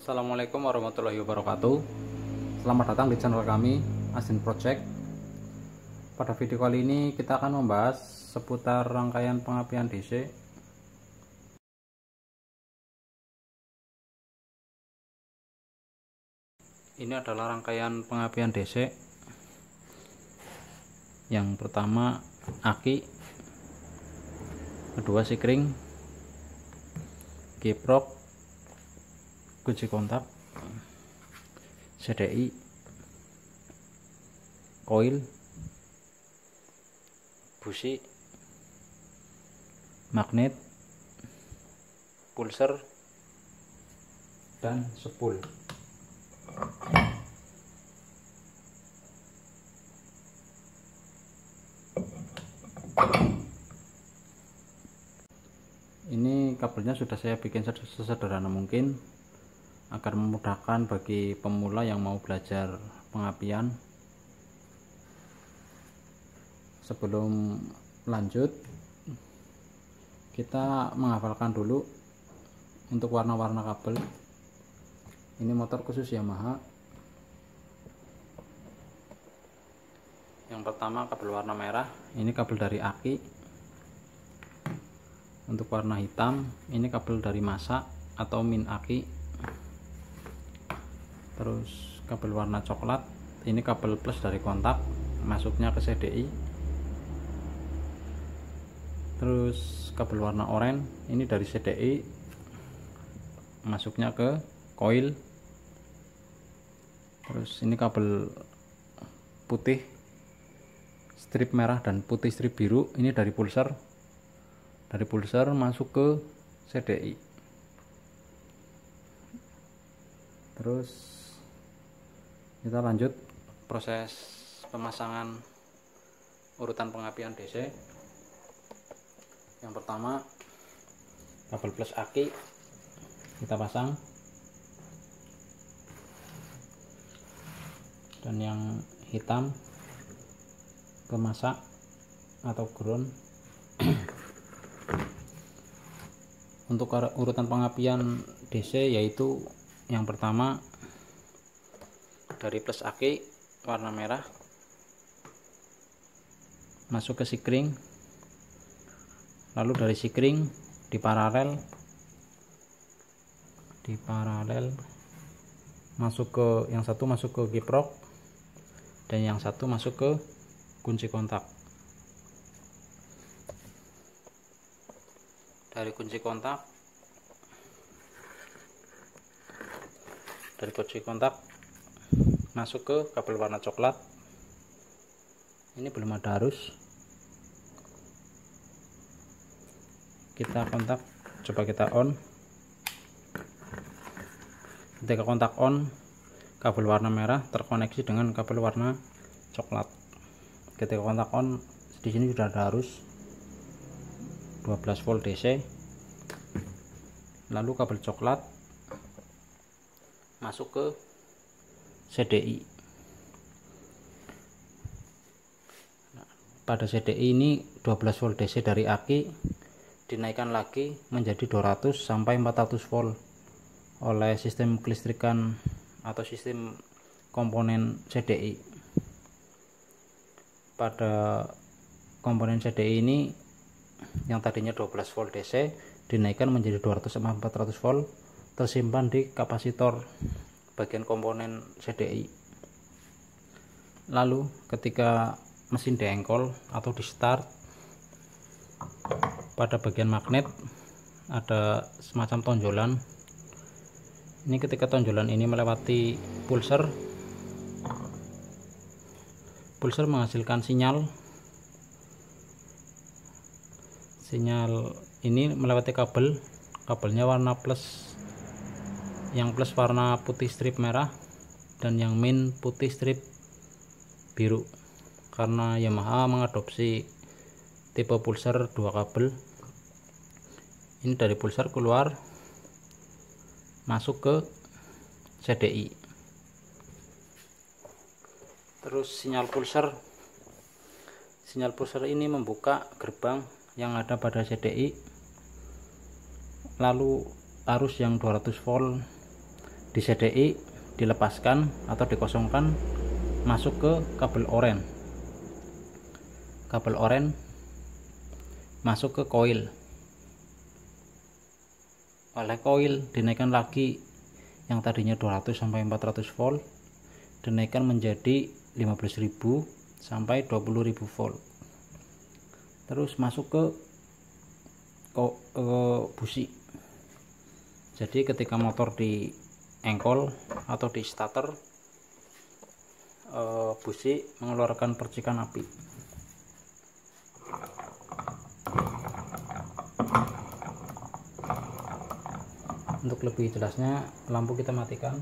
Assalamualaikum warahmatullahi wabarakatuh. Selamat datang di channel kami, Asin Project. Pada video kali ini kita akan membahas seputar rangkaian pengapian DC. Ini adalah rangkaian pengapian DC. Yang pertama aki, kedua sikring, kiprok, kunci kontak, CDI, koil, busi, magnet, pulser, dan spool. Ini kabelnya sudah saya bikin sesederhana mungkin agar memudahkan bagi pemula yang mau belajar pengapian. Sebelum lanjut, kita menghafalkan dulu untuk warna-warna kabel. Ini motor khusus Yamaha. Yang pertama kabel warna merah, ini kabel dari aki. Untuk warna hitam, ini kabel dari masa atau min aki. Terus kabel warna coklat, ini kabel plus dari kontak, masuknya ke CDI. Terus kabel warna oranye, ini dari CDI, masuknya ke koil. Terus ini kabel putih strip merah dan putih strip biru, ini dari pulser. Dari pulser masuk ke CDI. Terus kita lanjut proses pemasangan urutan pengapian DC. Yang pertama kabel plus aki kita pasang, dan yang hitam ke masa atau ground. Untuk urutan pengapian DC yaitu yang pertama dari plus aki warna merah masuk ke sikring, lalu dari sikring di paralel masuk ke yang satu, masuk ke kiprok, dan yang satu masuk ke kunci kontak. Dari kunci kontak masuk ke kabel warna coklat. Ini belum ada arus, kita kontak, coba kita on. Ketika kontak on, kabel warna merah terkoneksi dengan kabel warna coklat. Ketika kontak on, di sini sudah ada arus 12 volt DC. Lalu kabel coklat masuk ke CDI. Pada CDI ini 12 volt DC dari aki dinaikkan lagi menjadi 200 sampai 400 volt oleh sistem kelistrikan atau sistem komponen CDI. Pada komponen CDI ini yang tadinya 12 volt DC dinaikkan menjadi 200 sampai 400 volt, tersimpan di kapasitor bagian komponen CDI. Lalu ketika mesin diengkol atau di start, pada bagian magnet ada semacam tonjolan. Ini ketika tonjolan ini melewati pulser menghasilkan sinyal ini melewati kabelnya warna plus, yang plus warna putih strip merah dan yang min putih strip biru, karena Yamaha mengadopsi tipe pulser 2 kabel. Ini dari pulser keluar masuk ke CDI. Terus sinyal pulser ini membuka gerbang yang ada pada CDI, lalu arus yang 200 volt di CDI dilepaskan atau dikosongkan, masuk ke kabel oranye. Kabel oranye masuk ke koil. Oleh koil dinaikkan lagi, yang tadinya 200 sampai 400 volt dinaikkan menjadi 15.000 sampai 20.000 volt. Terus masuk ke busi. Jadi ketika motor di engkol atau di starter, busi mengeluarkan percikan api. Untuk lebih jelasnya, lampu kita matikan.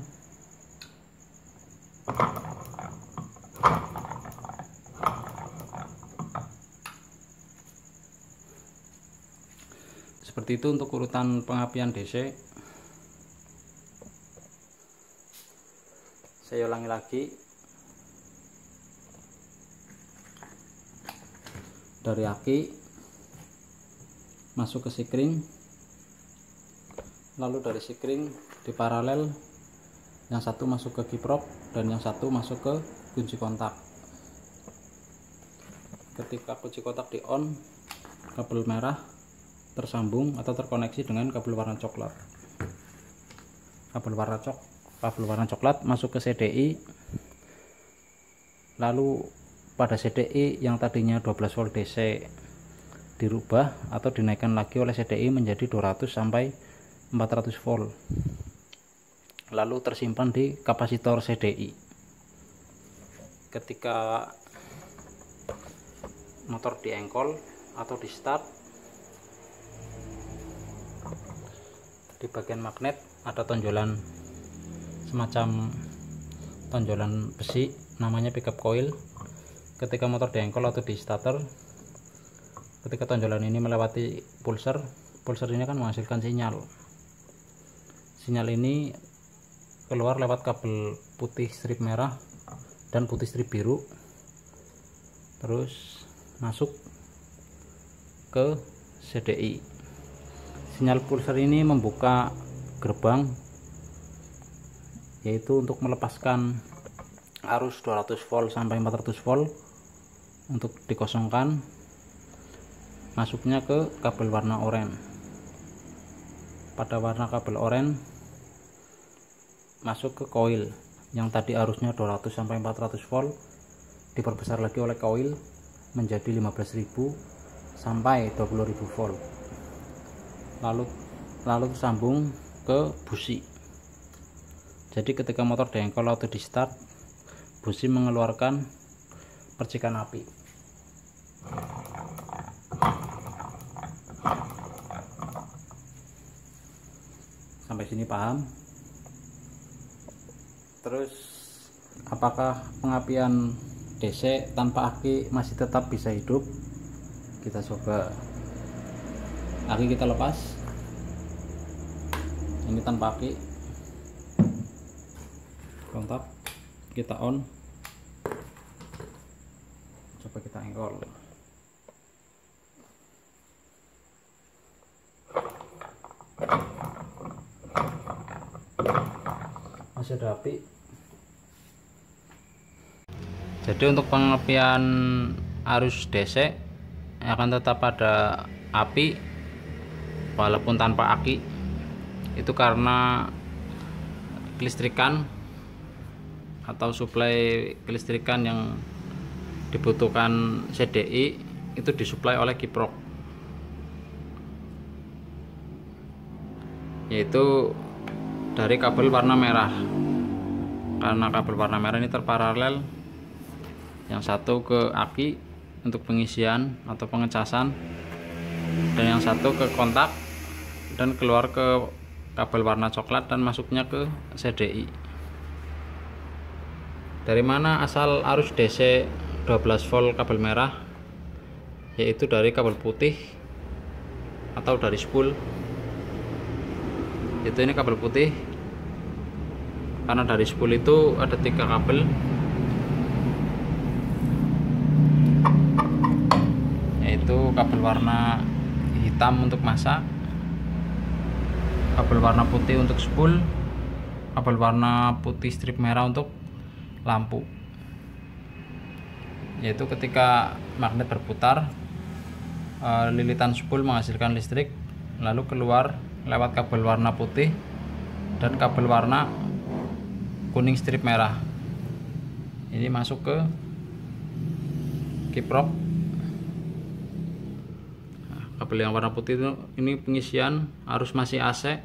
Seperti itu untuk urutan pengapian DC. Saya ulangi lagi. Dari aki masuk ke sikring, lalu dari sikring di paralel, yang satu masuk ke kiprok dan yang satu masuk ke kunci kontak. Ketika kunci kontak di on, kabel merah tersambung atau terkoneksi dengan kabel warna coklat. Kabel warna coklat masuk ke CDI, lalu pada CDI yang tadinya 12 volt DC dirubah atau dinaikkan lagi oleh CDI menjadi 200 sampai 400 volt, lalu tersimpan di kapasitor CDI. Ketika motor diengkol atau di start, di bagian magnet ada tonjolan, semacam tonjolan besi, namanya pickup coil. Ketika motor diengkol atau di starter, ketika tonjolan ini melewati pulser ini akan menghasilkan sinyal. Sinyal ini keluar lewat kabel putih strip merah dan putih strip biru, terus masuk ke CDI. Sinyal pulser ini membuka gerbang, yaitu untuk melepaskan arus 200 volt sampai 400 volt untuk dikosongkan, masuknya ke kabel warna oranye. Pada warna kabel oranye masuk ke koil, yang tadi arusnya 200 sampai 400 volt diperbesar lagi oleh koil menjadi 15.000 sampai 20.000 volt. Lalu sambung ke busi. Jadi ketika motor diengkol atau di start, busi mengeluarkan percikan api. Sampai sini paham? Terus apakah pengapian DC tanpa aki masih tetap bisa hidup? Kita coba. Aki kita lepas. Ini tanpa aki. Kontak kita on. Coba kita engkol. Masih ada api. Jadi untuk pengapian arus DC akan tetap ada api walaupun tanpa aki. Itu karena kelistrikan atau suplai kelistrikan yang dibutuhkan CDI itu disuplai oleh kiprok, yaitu dari kabel warna merah. Karena kabel warna merah ini terparalel, yang satu ke aki untuk pengisian atau pengecasan, dan yang satu ke kontak dan keluar ke kabel warna coklat dan masuknya ke CDI. Dari mana asal arus DC 12 volt kabel merah? Yaitu dari kabel putih atau dari spool. Itu ini kabel putih, karena dari spool itu ada 3 kabel, yaitu kabel warna hitam untuk masak, kabel warna putih untuk spool, kabel warna putih strip merah untuk lampu, yaitu ketika magnet berputar, lilitan spool menghasilkan listrik, lalu keluar lewat kabel warna putih dan kabel warna kuning strip merah. Ini masuk ke kiprok. Kabel yang warna putih itu, ini pengisian arus masih AC,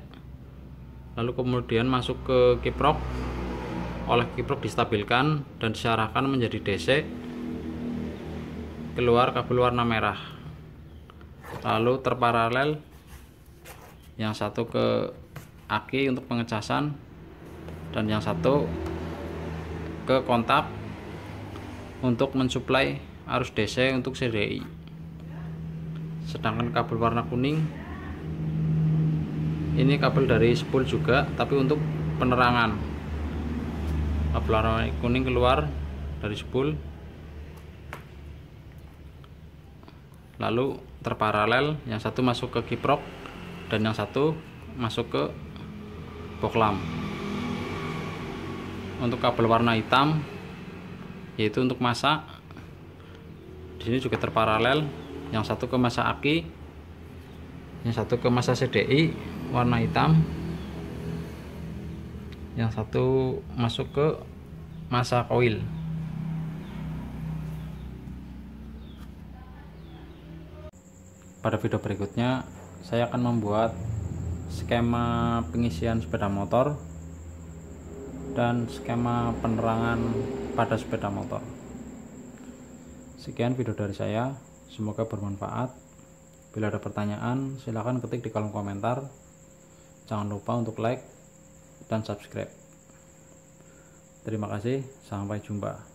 lalu kemudian masuk ke kiprok, oleh kiprok distabilkan dan diarahkan menjadi DC, keluar kabel warna merah, lalu terparalel yang satu ke aki untuk pengecasan dan yang satu ke kontak untuk mensuplai arus DC untuk CDI. Sedangkan kabel warna kuning ini kabel dari spool juga, tapi untuk penerangan. Kabel warna kuning keluar dari spool, lalu terparalel, yang satu masuk ke kiprok dan yang satu masuk ke box lamp. Untuk kabel warna hitam, yaitu untuk masa, di sini juga terparalel, yang satu ke masa aki, yang satu ke masa CDI warna hitam, yang satu masuk ke masa koil. Pada video berikutnya saya akan membuat skema pengisian sepeda motor dan skema penerangan pada sepeda motor. Sekian video dari saya, semoga bermanfaat. Bila ada pertanyaan silahkan ketik di kolom komentar. Jangan lupa untuk like dan subscribe. Terima kasih, sampai jumpa.